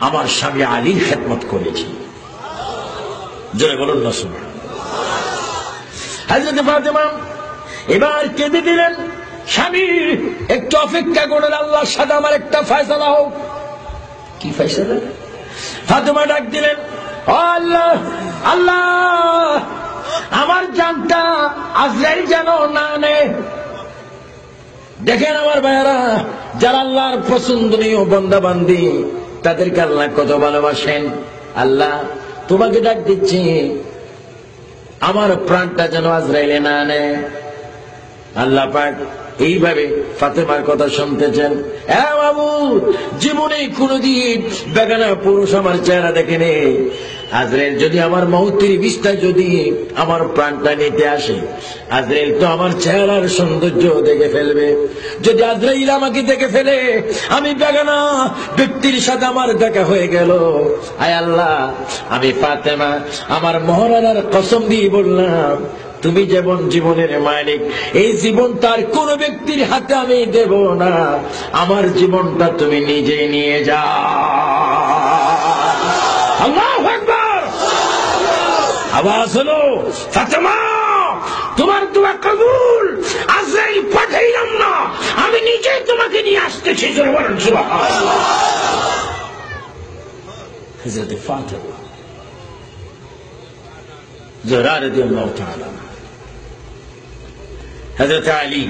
আমার স্বামী আলীর খেদমত করেছি। জোরে বলুন না সুবহান। হযরত ফাতেমা এবার কেঁদে দিলেন, স্বামী একটু অপেক্ষা করেন, আল্লাহর সাথে আমার একটা ফয়সালা হোক। কি ফয়সালা? ফাতেমা ডাক দিলেন, ও আল্লাহ, আল্লাহ আমার জানটা আজরাইল যেন না নেয়। দেখেন আমার ভাইয়েরা, যারা আল্লাহর পছন্দনীয় বান্দা বান্দি, তাদেরকে আল্লাহ কত ভালোবাসেন। আল্লাহ তোমাকে ডাক দিচ্ছি, আমার প্রাণটা যেন আজরাইলে না নেয়। আল্লাহ পাক এইভাবে ফাতেমার কথা শুনতেছেন। হ্যাঁ বাবু, জীবনে কোনদিন বেগানা পুরুষ আমার চেহারা দেখেনি। আজরাইল যদি আমার মৌতের বিস্তায় যদি আমার প্রাণটা নিতে আসে, আজরাইল তো আমার চেহারার সৌন্দর্য দেখে ফেলবে। যদি আজরাইল আমাকে দেখে ফেলে, আমি বেগানা ব্যক্তির সাথে আমার দেখা হয়ে গেল। আয় আল্লাহ, আমি ফাতেমা আমার মহারানার কসম দিয়ে বললাম, তুমি যেমন জীবনের মালিক, এই জীবন তার কোন ব্যক্তির হাতে আমি দেব না। আমার জীবনটা তুমি নিজে নিয়ে যাও। আল্লাহু আকবার। আওয়াজ হলো, ফাতেমা তোমার দোয়া কবুল। আজরাইল পাঠাইলাম না, আমি নিজে তোমাকে নিয়ে আসতেছি। জোরে বলুন সুবহানাল্লাহ। হযরত ফাতেমা জোহরা রাদিয়াল্লাহু তাআলা, হযরত আলী